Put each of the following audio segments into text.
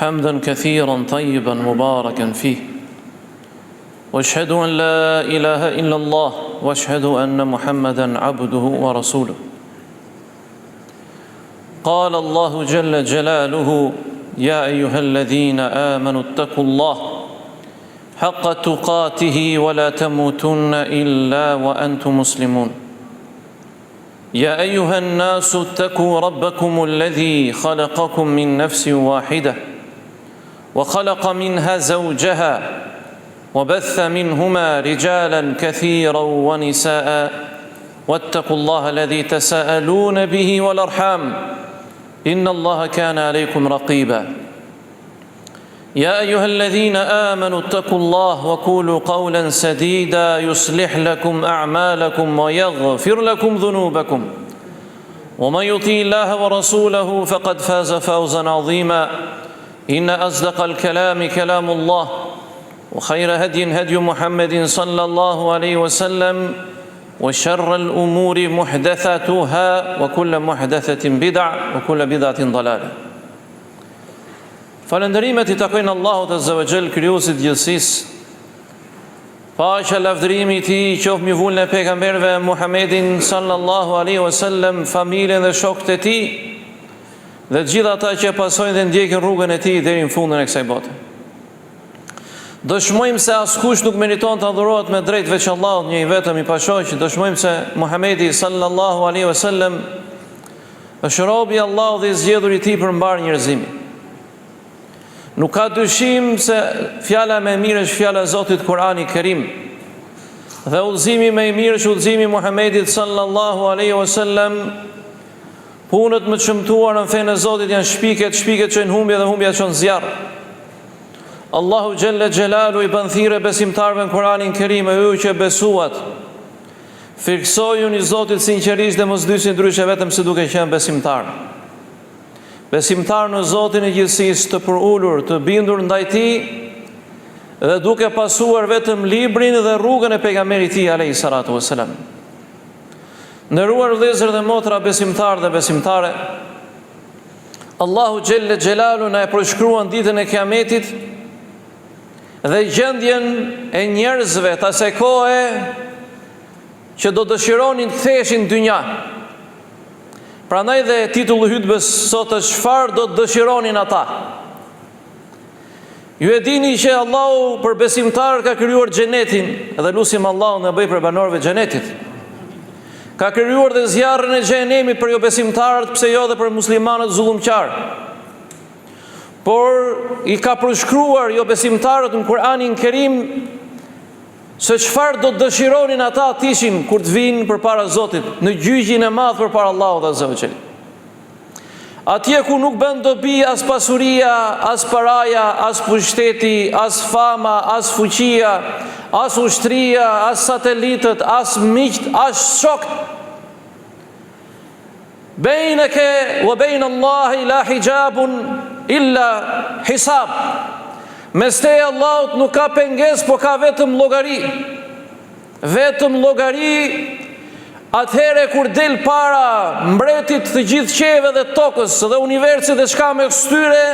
حمدا كثيرا طيبا مباركا فيه واشهد أن لا إله إلا الله واشهد أن محمدا عبده ورسوله. قال الله جل جلاله: يا أيها الذين آمنوا اتقوا الله حق تقاته ولا تموتن إلا وأنتم مسلمون. يا أيها الناس اتقوا ربكم الذي خلقكم من نفس واحدة وخلق منها زوجها وبث منهما رجالا كثيرا ونساء واتقوا الله الذي تساءلون به والأرحام إن الله كان عليكم رقيبا. يا أيها الذين آمنوا اتقوا الله وقولوا قولا سديدا يصلح لكم أعمالكم ويغفر لكم ذنوبكم ومن يطيع الله ورسوله فقد فاز فوزا عظيما. إن أصدق الكلام كلام الله وخير هدي محمد صلى الله عليه وسلم وشر الأمور محدثاتها وكل محدثة بدعة وكل بدعة ضلالة. Falënderimet I takojnë Allahut Azza wa Jall, krijuesit të gjithësisë. Paqja, lavdërimi I Tij qoftë mbi vullën e pejgamberëve Muhammedin sallallahu alaihi wasallam, familjen dhe shokët e Tij dhe të gjithë ata që pasojnë dhe ndjekin rrugën e Tij deri në fundin e kësaj bote. Dëshmojmë se askush nuk meriton të adhurohet me drejt veç Allahut, një I vetëm I pashoq. Dëshmojmë se Muhamedi sallallahu alaihi wasallam është robi I Allahut dhe I zgjedhur I Tij për mbar njerëzimin. Nuk ka dyshim se fjala më e mirë është fjala e Zotit Kurani Kerim. Dhe udhëzimi më I mirë është udhëzimi I Muhamedit sallallahu alaihi wasallam. Punët më të shëmtuara në fenë e Zotit janë shpiket që në humbje dhe humbja që në zjarr. Allahu Jelle Jelalu I bën thirrje besimtarëve në Kuranin Kerim, e ju që besuat, fiksojuni Zotit sinqerisht dhe mos dyshni ndryshe vetëm se duke qenë besimtar. Besimtar në Zotin e gjithësisë, të përulur, të bindur ndaj Tij dhe duke pasuar vetëm librin dhe rrugën e pejgamberit Tij alayhi salatu wassalam. Nderuar vëllezër dhe motra besimtar dhe besimtare, Allahu Jelle Jelalu na e përshkruan ditën e Kiametit dhe gjendjen e njerëzve të asaj kohe që do dëshironin të ktheheshin në dynja. Prandaj dhe titulli I hutbes sot është çfarë do të dëshironin ata. Ju e dini që Allahu për besimtar ka krijuar xhenetin, dhe lutim Allahun na bëj për banorëve të xhenetit. Ka krijuar dhe zjarrin e xhenemit për jo besimtarët, pse jo dhe për muslimanët zullumqtar. Por I ka përshkruar jo besimtarët në Kur'anin Kerim se çfarë do të dëshironin ata të ishin kur të vinë përpara Zotit, në gjyqin e madh përpara Allahut Azza wa Jall. Atje ku nuk bën dobi as pasuria, as paraja, as pushteti, as fama, as fuqia, as ushtria, as satelitët, as miqt, as shokët. Bejneke wa bejnë Allahi la hijabun illa hisab. Mes te Allahut nuk ka pengesë, po ka vetëm llogari. Vetëm llogari atëherë kur del para mbretit të gjithë qeve dhe tokës dhe universit dhe çka me shtyre,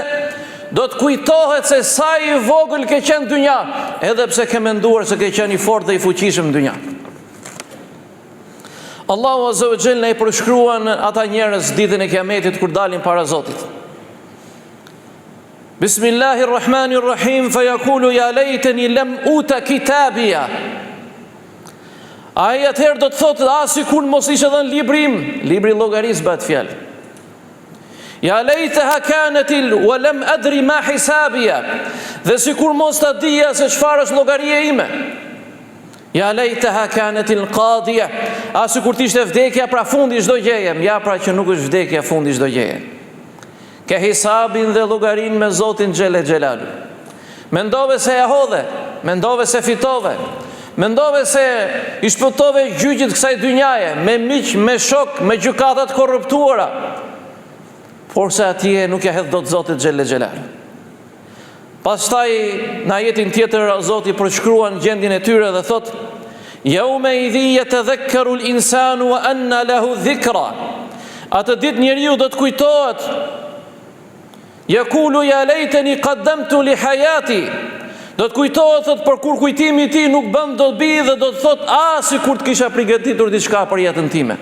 do të kujtohet se sa I vogël ke qenë dynja, edhe pse ke menduar se ke qenë I fortë dhe I fuqishëm dynja. Allahu Azza wa Jalla I përshkruan ata njerëz ditën e Kiametit kur dalin para Zotit. Bismillahirrahmanirrahim, fayaqulu ya laytani lam uta kitabia. Ai atëherë do të thotë, sikur mos ishte dhënë libri im, libri I llogarisë bëhet fjalë. Ya laytaha kanatil wa lam adri ma hisabia. Dhe sikur mos ta dija se çfarë është llogaria ime. Ja laytaha kanatil qadiya. Sikur të ishte vdekja pra fundi çdo gjeje, ja pra që nuk është vdekja fundi çdo gjeje. Ke hisabin dhe llogarin me Zotin Xhele Xhelalu. Mendove se e hodhe, mendove se fitove, mendove se I shpëtove gjyqit kësaj dynjaje, me miq, me shok, me gjykata të korruptuara. Por se atje nuk ja hedh dot Zotit Xhele Xhelalu. Pastaj në ajetin tjetër Zoti përshkruan gjendjen e tyre dhe thot: Yawma idhi yatadhakkaru al-insanu wa anna lahu dhikra. Atë ditë njeriu do të kujtohet Yaqulu ya laitani qaddamtu li hayati. Do të kujtohet thot, për kur kujtimi i tij nuk bën do të bi dhe do të thot sikur të kisha përgatitur diçka për jetën time,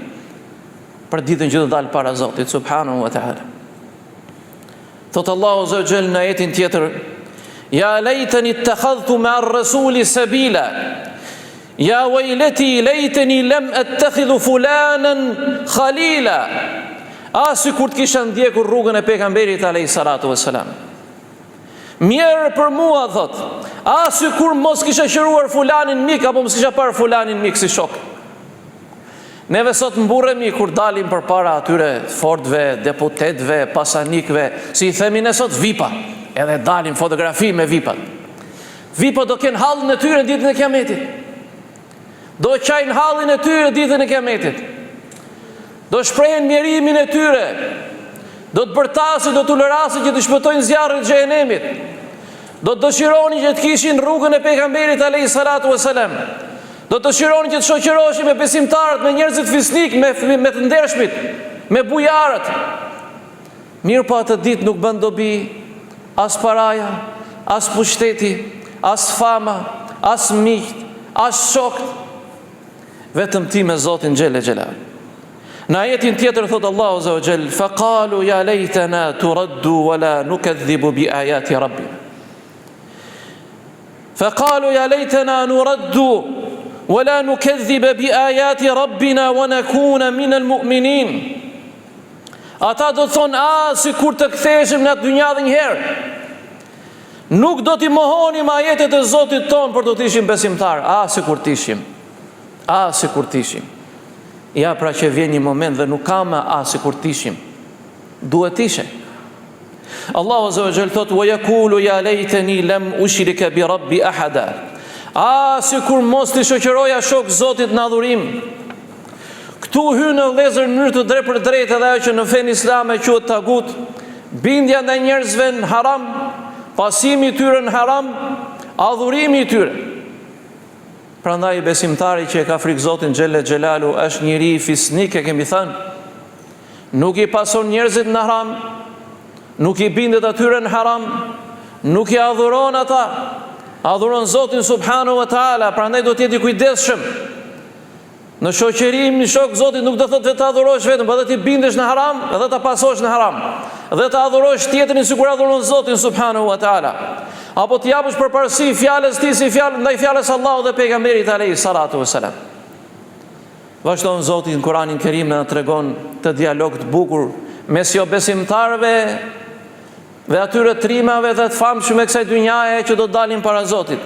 për ditën që do dalë para Zotit subhanahu wa taala. Thot Allahu azza wa jall në ajetin tjetër: Ya laitani ittakhadhtu ma'a ar-rasuli sabila. Ya waylati laitani lam attakhidhu fulanan khalila. Sikur të kisha ndjekur rrugën e pejgamberit alayhi salatu wassalam. Mirë për mua, thot, sikur mos kisha qëruar fulanin mik, apo mos kisha parë fulanin mik si shok. Neve sot mburremi kur dalim përpara atyre fortëve, deputetëve, pasanikëve, si i themi ne sot vipa, edhe dalim fotografi me vipat. Vipa do kenë hallin e tyre ditën e Kiametit. Do qajnë hallin e tyre ditën e Kiametit. Do shprehen mjerimin e tyre. Do të bërtasin, do të lërasin që të shpëtojnë zjarrit xhenemit. Do të dëshironi që të kishin rrugën e pejgamberit alayhi salatu wasalam. Do të dëshironi që të shoqëroheshin me besimtarët, me njerëzit fisnik, me të ndershmit, me bujarët. Mirë po atë ditë nuk bën dobi as paraja, as pushteti, as fama, as miq, as shokët. Vetëm ti me Zotin xhelle xhelal. Në ajetin tjetër thot Allahu azza wa jall: "Faqalu ya laytana turaddu wa la nukadhibu bi ayati rabbina." Faqalu ya laytana nuraddu wa la nukadhiba bi ayati rabbina wa nakuna min al-mu'minin. Ata do të thonë, sikur të ktheheshim në atë dynjë edhe një herë. Nuk do t'i mohonim ajetet e Zotit ton, por do të ishim besimtar. Sikur të ishim. Sikur të ishim. Ja, pra që vjen një moment dhe nuk kam sikur të ishim. Duhet ishe. Allahu azza wa jall thot: "Wa yaqulu ya laytani lam ushrika bi rabbi ahada." Sikur mos t'i shoqëroja shok Zotit në adhurim. Këtu hyn në vëllezër në mënyrë të drejtë për drejtë edhe ajo që në fen islame quhet tagut, bindja ndaj njerëzve në haram, pasimi i tyre në haram, adhurimi i tyre. Prandaj besimtari që e ka frikë Zotin xhelle xhelalu është njëri fisnik, e kemi thënë. Nuk i pason njerëzit në haram, nuk i bindet atyre në haram, nuk i adhuron ata, adhuron Zotin subhanahu wa taala. Prandaj do të jeti kujdesshëm. Në shoqërim një shok Zotit nuk do thotë vetë adhurosh vetëm, por edhe ti bindesh në haram, edhe ta pasosh në haram, edhe ta adhurosh tjetrin sikur adhuron Zotin subhanahu wa taala. Apo të japësh përparësi fjalës ti si fjalë ndaj fjalës Allahut dhe pejgamberit alayhi salatu wasalam. Vazhdon Zoti në Kur'anin Kerim na tregon të dialog të bukur mes jo besimtarëve dhe atyre trimave dhe të famshëm e kësaj dynjaje që do të dalin para Zotit.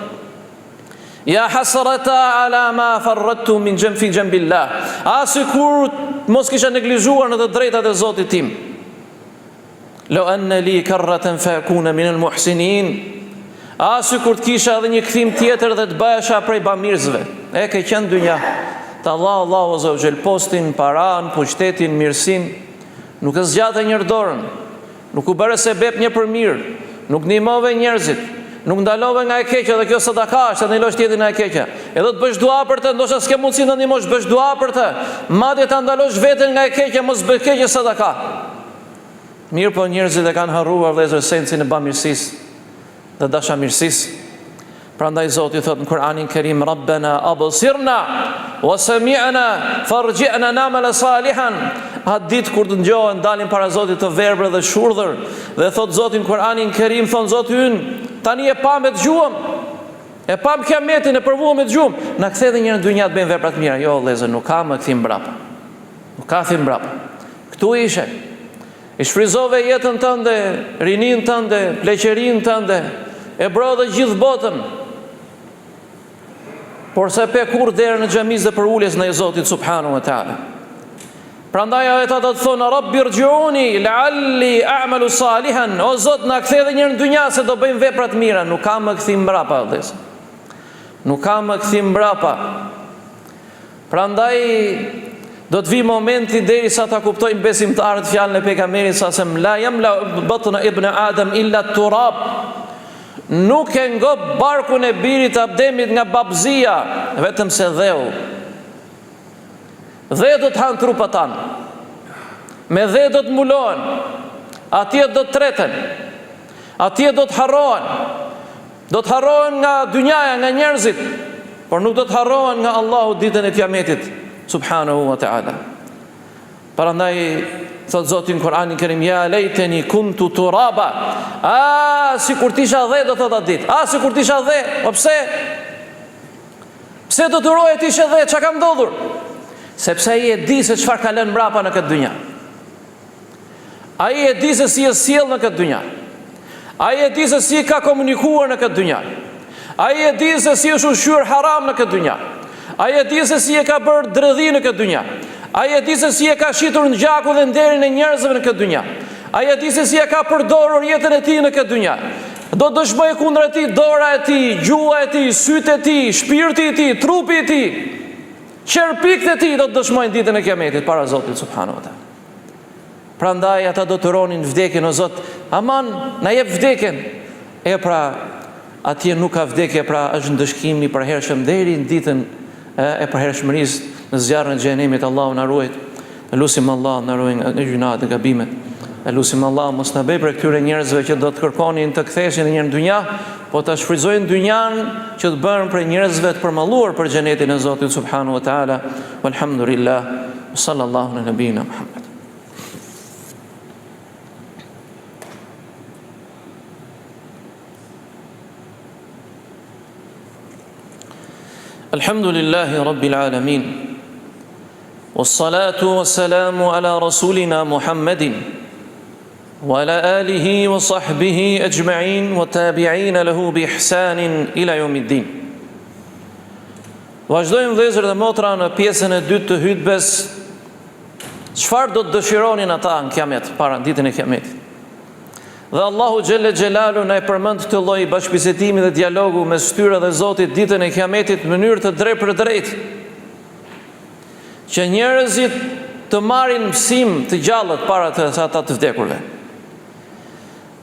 Ja hasrata ala ma farradtu min fi jambillah. Sikur mos kisha neglizhuar në të drejtat e Zotit tim. Law anna li karratan fa akuna min al-muhsinin. Sikur të kisha edhe një kthim tjetër dhe të bëhesha prej bamirësve. Ke qenë dynja. Të Allahu azza wa jall postin, paran, pushtetin, mirësin, nuk e zgjate një dorën, nuk u bëre sebeb një për mirë, nuk ndihmove njerëzit, nuk ndalove nga e keqja, dhe kjo sadaka është, të ndalosh tjetrin nga e keqja. Edhe të bësh dua për të, ndoshta s'ke mundësi të ndihmosh, bësh dua për të. Madje ta ndalosh veten nga e keqja, mos bëj keqje sadaka. Mirë po njerëzit e kanë harruar vëllezër sensin e bamirësisë dhe dashamirësisë. Prandaj Zoti thot në Kur'anin Kerim: "Rabbana absirna wa sami'na farji'na na'mal salihan." Atë ditë kur të ngjohen, dalin para Zotit të verbër dhe shurdhër, dhe thot Zoti në Kur'anin Kerim, thon Zoti ynë, tani e pam me dëgjuam, e pam Kiametin, e provuam me dëgjuam, na kthe edhe një herë në dynjë të bëjmë vepra të mira. Jo vëllezër, nuk ka më kthim mbrapa. Nuk ka kthim mbrapa. Ktu ishe. I shfryzove jetën tënde, rinin tënde, pleqerin tënde, e brodhe gjithë botën. Por se pe kur derë në xhamisë dhe për uljes në Zotit subhanahu wa taala. Prandaj ata do të thonë: "Rabbi irji'uni la'alli a'malu salihan." O Zot, na kthe edhe një herë në dynja se do bëjmë vepra të mira. Nuk ka më kthim mbrapa vëllezër. Nuk ka më kthim mbrapa. Prandaj do të vi momenti derisa ta kuptojnë besimtarët fjalën e pejgamberit sa se la yamla batna ibn Adam illa turab. Nuk e ngop barkun e birit Abdemit nga babzia, vetëm se dheu. Dhe do të hanë trupat tanë, me dhe do të mulohen, atje do të treten, Atje do të harrohen. Do të harrohen nga dynjaja, nga njerëzit, por nuk do të harrohen nga Allahu ditën e Kiametit subhanahu wa ta'ala. Prandaj thot Zoti në Kur'anin Kerim, ja lejteni kuntu turaba. Sikur tisha dhe, do thot atë ditë. Sikur tisha dhe. Po pse? Pse do të uroje tisha dhe? Çka ka ndodhur? Sepse ai e di se çfarë ka lënë mbrapa në këtë dynja. Ai e di se si e sjell në këtë dynja. Ai e di se si ka komunikuar në këtë dynja. Ai e di se si është ushqyer haram në këtë dynja. Ai e di se si e ka bërë dredhi në këtë dynja. Ai e di se si e ka shitur në gjaku dhe nderin e njerëzve në këtë dynja. Ai e di se si e ka përdorur jetën e tij në këtë dynja. Do dëshmoj kundër tij dora e tij, gjua e tij, sytë e tij, shpirti i tij, trupi i tij. Qerpikët e tij do të dëshmojnë ditën e Kiametit para Zotit subhanahu wa taala. Prandaj ata do të ronin vdekjen, o Zot, aman, na jep vdekjen. Pra, atje nuk ka vdekje, pra është ndëshkimi për hershëm deri në ditën e përhershmërisë në zjarrin e xhenemit. Allahu na ruaj. Lutim Allah na ruaj nga gjunat e gabimet. Lutim Allah mos na bëj për këtyre njerëzve që do të kërkonin të ktheshin në një dynja, po ta shfrytëzojnë dynjan që të bëhen për njerëzve të përmalluar për xhenetin e Zotit subhanahu wa taala. Walhamdulillah. Sallallahu ala nabiyina Muhammad. Alhamdulillahi Rabbil Alamin. Wassalatu wassalamu ala rasulina Muhammedin wa ala alihi wa sahbihi ajma'in wa tabi'ina lahu bi ihsanin ila yawmiddin. Vazhdojmë vëllezër dhe motra në pjesën e dytë të hutbes. Çfarë do të dëshironin ata në Kiamet, para ditën e Kiametit? Dhe Allahu Gjelle Gjelalu na e përmend këtë lloj bashkëbisedimi dhe dialogu mes tyre dhe Zotit ditën e Kiametit në mënyrë të drejtë për drejtë, që njerëzit të marrin mësim të gjallët para të ata të vdekurve.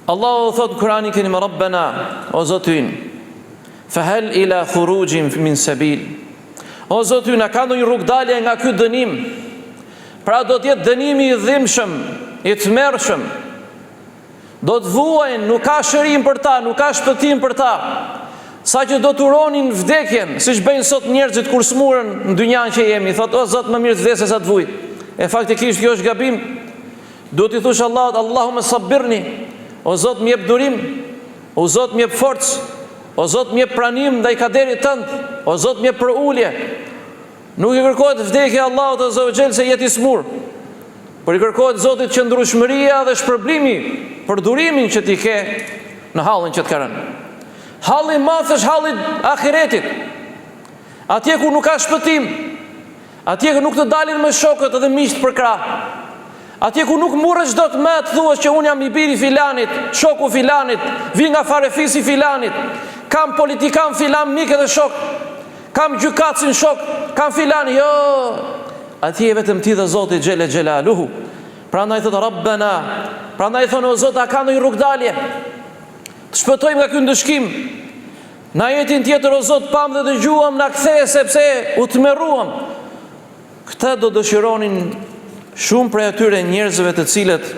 Allahu thot në Kur'anin Kerim, Rabbana, o Zoti ynë, fahal ila khurujin min sabil. O Zoti ynë, a ka ndonjë rrugë dalje nga ky dënim? Pra do të jetë dënimi i dhimbshëm, i tmerrshëm. Do të vuajnë, nuk ka shërim për ta, nuk ka shpëtim për ta, sa që do të uronin vdekjen, siç bëjnë sot njerëzit kur smuren në dynjan që jemi, thot, o Zot, më mirë të vdes se sa të vuj. E faktikisht kjo është gabim. Do t'i thush Allahut, Allahumma sabbirni, o Zot më jep durim, o Zot më jep forcë, o Zot më jep pranim ndaj kaderit tënd, o Zot më jep për ulje. Nuk i kërkohet vdekja Allahut azza wa jall se jeti smur, por i kërkohet Zotit qëndrueshmëria dhe shpërblimi për durimin që ti ke në hallin që të ka rënë. Halli i madh është halli i ahiretit. Atje ku nuk ka shpëtim, atje ku nuk të dalin me shokët edhe miqt për krah. Atje ku nuk murresh dot më të thuash që un jam i biri filanit, shoku filanit, vi nga farefisi filanit, kam politikan filan mik edhe shok, kam gjykatësin shok, kam filani, jo. Atje vetëm ti dhe Zoti Xhele Xhelaluhu. Prandaj thot Rabbana, prandaj thonë o Zot, a ka ndonjë rrugë dalje? Të shpëtojmë nga ky ndëshkim. Na jetin tjetër o Zot pam dhe dëgjuam, na kthej sepse u tmerruam. Këta do dëshironin shumë prej atyre njerëzve të cilët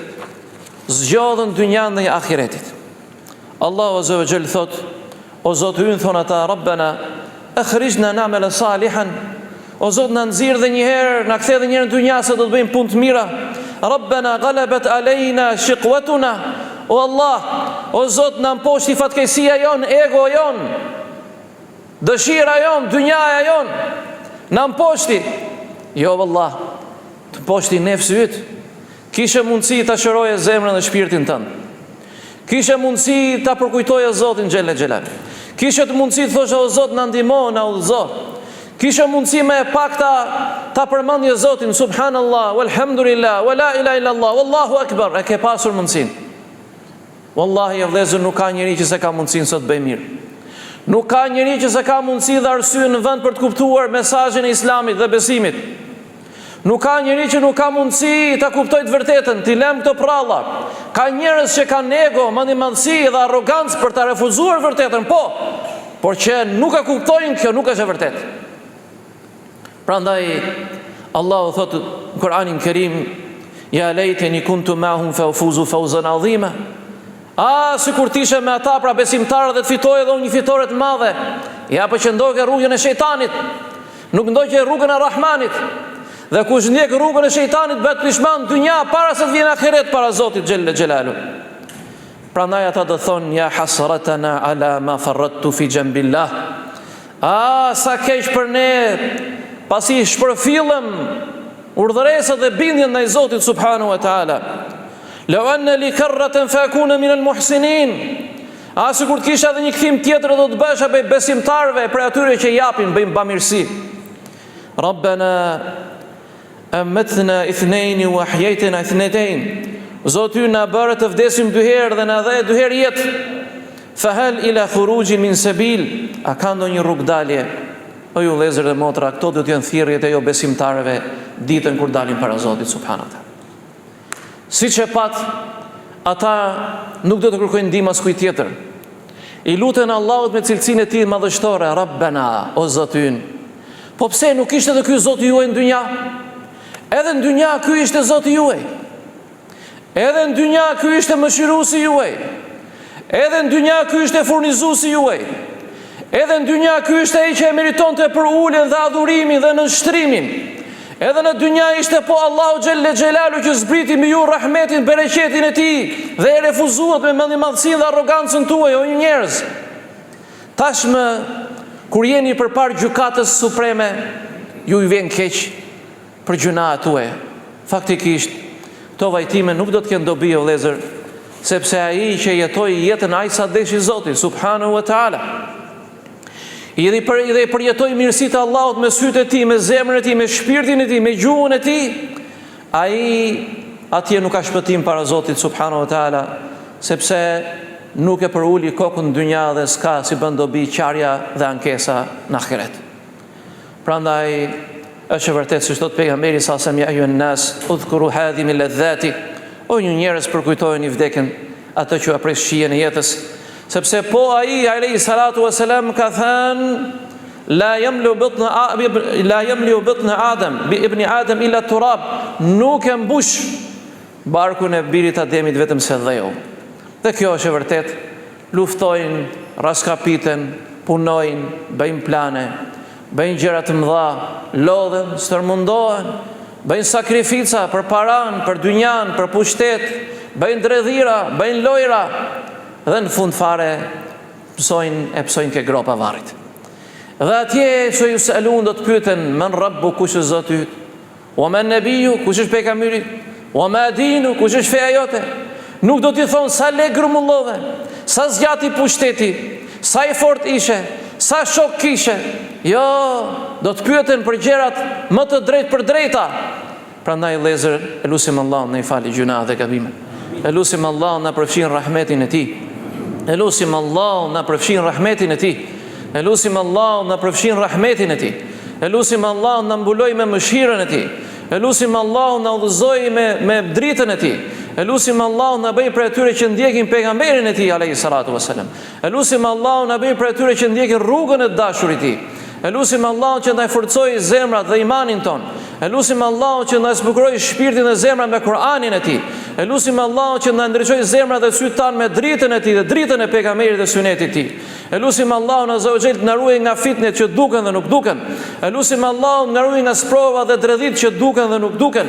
zgjodhen dynjan dhe ahiretit. Allahu azza wa jall thot, o Zot ynë, thon ata, Rabbana akhrijna na'mala salihan. O Zot, na nxirr dhe një herë, na kthe dhe një herë në dynja se do të bëjmë punë të mira. Rabbana ghalabat alejna shiqwatuna. O Allah, o Zot, na mposhti fatkeqësia jon, ego jon, dëshira jon, dynjaja jon, na mposhti. Jo vallah, të mposhti nefsi yt. Kishe mundësi ta shëroje zemrën dhe shpirtin tënd. Kishe mundësi ta përkujtoje Zotin Xhelle Xhelal. Kishe të mundësi të thoshe, o Zot, na ndihmo, na udhëzo. Kishe mundësi me pak ta përmendje Zotin, subhanallah, walhamdulillah, wala ilaha illallah, wallahu akbar, e ke pasur mundësin. Wallahi e vëllezër, nuk ka njeri që se ka mundësin sot bëj mirë. Nuk ka njeri që se ka mundësi dhe arsye në vend për të kuptuar mesazhin e Islamit dhe besimit. Nuk ka njeri që nuk ka mundësi ta kuptoj të vërtetën, t'i lëm këto pralla. Ka njerëz që kanë ego, mendimallësi dhe arrogancë për ta refuzuar vërtetën, por që nuk e kuptojnë, kjo nuk është e vërtetë. Prandaj Allahu thot në Kur'anin Kerim, ja lejteni kuntu ma'hum fa ufuzu fawzan azima. Sikur t'ishe me ata pra besimtarë dhe të fitoj edhe unë një fitore të madhe. Ja për që ndoke rrugën e shejtanit, nuk ndoke rrugën e Rahmanit. Dhe kush ndjek rrugën e shejtanit bëhet pishman dynja para se të vjen ahiret para Zotit Gjelle Gjelalu. Prandaj ata do thonë ja hasratana ala ma farrattu fi jambillah. Sa keq për ne pasi shpërfillëm urdhëresat dhe bindjen ndaj Zotit subhanahu wa taala. Law anna li karratan fa akuna min al-muhsinin. Sikur të kisha edhe një kthim tjetër do të bësha për besimtarëve, për atyre që japin, bëjmë bamirësi. Rabbana amatna ithnain wa ahyaytana ithnatayn. Zoti na bëre të vdesim 2 herë dhe na dhe 2 herë jetë. Fa hal ila khurujin min sabil. A ka ndonjë rrugë dalje? O ju vëllezër dhe motra, këto do të jenë thirrjet e jo besimtarëve ditën kur dalin para Zotit subhanahu wa taala. Siç e pat, ata nuk do të kërkojnë ndihmë as kujt tjetër. I luten Allahut me cilësinë e tij madhështore, Rabbana, o Zoti ynë. Po pse nuk ishte edhe ky Zoti juaj në dynja? Edhe në dynja ky ishte Zoti juaj. Edhe në dynja ky ishte mëshiruesi juaj. Edhe në dynja ky ishte furnizuesi juaj. Edhe në dynja ky ishte ai që e meritonte për uljen dhe adhurimin dhe nënshtrimin. Edhe në dynja ishte po Allahu Gjelle Gjelalu që zbriti me ju rahmetin, bereqetin e tij dhe e refuzuat me mendimadhësinë dhe arrogancën tuaj, o ju njerëz. Tashmë kur jeni përpara gjykatës supreme, ju i vjen keq për gjunat tuaja. Faktikisht, këto vajtime nuk do të kenë dobi o vëllezër, sepse ai që jetoi jetën aq sa deshi Zoti subhanahu wa taala. I përjetoj mirësitë e Allahut me sytë e tij, me zemrën e tij, me shpirtin e tij, me gjuhën e tij, ai atje nuk ka shpëtim para Zotit subhanahu wa taala, sepse nuk e përuli kokën në dynja dhe s'ka si bën dobi qarja dhe ankesa në ahiret. Prandaj është e vërtetë siç thot pejgamberi sa sa ya ayuhan nas udhkuru hadhi min ladhati. O ju njerëz përkujtojeni vdekjen, atë që apres shijen e jetës. Sepse po ai alayhi salatu wasalam ka thënë la yamlu batna Adam bi ibn Adam illa turab. Nuk e mbush barkun e birit Ademit vetëm se dheu. Dhe kjo është e vërtet. Luftojnë, raskapiten, punojnë, bëjnë plane, bëjnë gjëra të mëdha, lodhen, stërmundohen, bëjnë sakrifica për paran, për dynjan, për pushtet, bëjnë dredhira, bëjnë lojra. Dhe në fund fare psojnë ke gropa varrit. Dhe atje që ju selun do të pyeten men rabbu, kush është Zoti yt? O men nebiju, kush është pejgamberi? O ma dinu, kush është feja jote? Nuk do t'i thonë sa le grumullove, sa zgjati pushteti, sa i fort ishe, sa shok kishe. Jo, do të pyeten për gjërat më të drejt për drejta. Prandaj vëllezër, elusim Allah në i fali gjuna dhe gabimet. Elusim Allah në përfshin rahmetin e tij. Elusim Allah në përfshin rahmetin e tij. Elusim Allah në përfshin rahmetin e tij. Elusim Allah në mbuloj me mëshirën e tij. Elusim Allah në udhëzoj me dritën e tij. Elusim Allah në bëj për atyre që ndjekin pejgamberin e tij alayhi salatu wasalam. Elusim Allah në bëj për atyre që ndjekin rrugën e dashurit të tij. Elusim Allah që na forcojë zemrat dhe imanin ton. Elusim Allah që na zbukurojë shpirtin dhe zemrat me Kur'anin e tij. Elusim Allah që na ndriçojë zemrat dhe sytë tan me dritën e tij dhe dritën e pejgamberit dhe sunetit të tij. Elusim Allah na zotëjt na ruaj nga fitnet që duken dhe nuk duken. Elusim Allah na ruaj nga sprova dhe dredhit që duken dhe nuk duken.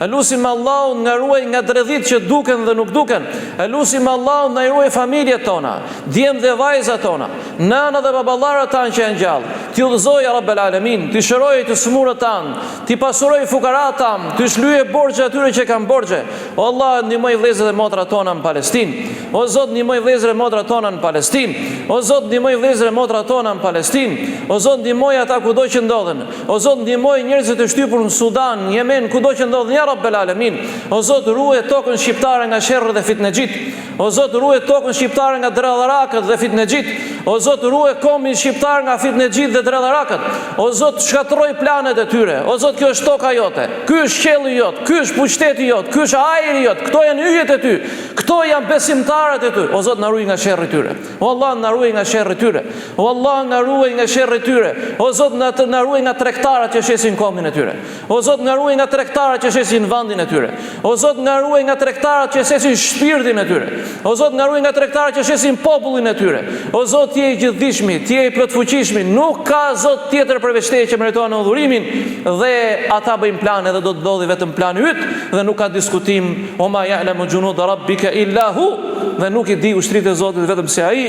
Elusim Allah na ruaj nga dredhit që duken dhe nuk duken. Elusim Allah na ruaj familjet tona, djem dhe vajzat tona, nëna dhe baballarët tan që janë gjallë. Ti udhëzoj ya Rabbel Alamin, ti shëroj të smurët tan, ti pasuroj fukarat tan, ti shlyje borxhe atyre që kanë borxhe. O Allah, ndihmoj vëllezërit dhe motrat tona në Palestinë. O Zot, ndihmoj vëllezërit dhe motrat tona në Palestinë. O Zot, ndihmoj vëllezërit dhe motrat tona në Palestinë. O Zot, ndihmoj ata kudo që ndodhen. O Zot, ndihmoj njerëzit e shtypur në Sudan, në Yemen, kudo që ndodhen, ya Rabbel Alamin. O Zot, ruaj tokën shqiptare nga sherrri dhe fitnexhit. O Zot, ruaj tokën shqiptare nga dredharakët dhe fitnexhit. O Zot, ruaj kombin shqiptar nga fitnexhit dhe dredharakët. O Zot, shkatërroj planet e tyre. O Zot, kjo është toka jote. Ky është qielli jot, ky është pushteti jot, ky është ajri jot. Këto janë yjet e ty. Këto janë besimtarë besimtarët e tyre. O Zot, na ruaj nga sherrri i tyre. O Allah, na ruaj nga sherrri i tyre. O Allah, na ruaj nga sherrri i tyre. O Zot, na ruaj nga tregtarët që shesin kombin e tyre. O Zot, na ruaj nga tregtarët që shesin vendin e tyre. O Zot, na ruaj nga tregtarët që shesin shpirtin e tyre. O Zot, na ruaj nga tregtarët që shesin popullin e tyre. O Zot, ti je i gjithdijshmi, ti je i plotfuqishmi, nuk ka Zot tjetër përveç teje që meriton udhurimin, dhe ata bëjnë plane dhe do të ndodhi vetëm plani yt dhe nuk ka diskutim. O ma ya'lamu junuda rabbika illa hu, dhe nuk i di ushtritë e Zotit vetëm se ai.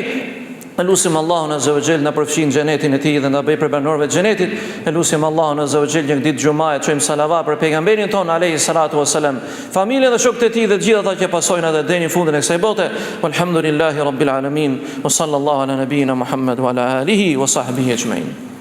Elusim Allahun azza wa jall na përfshin xhenetin e tij dhe na bëj për banorëve të xhenetit. Elusim Allahun azza wa jall një ditë xumaje çojm salavat për pejgamberin ton alayhi salatu wassalam, familjen dhe shokët e tij dhe gjithë ata që pasojnë atë deri në fundin e kësaj bote. Walhamdulillahi rabbil alamin wa sallallahu ala nabiyyina Muhammad wa ala alihi wa sahbihi ajma'in.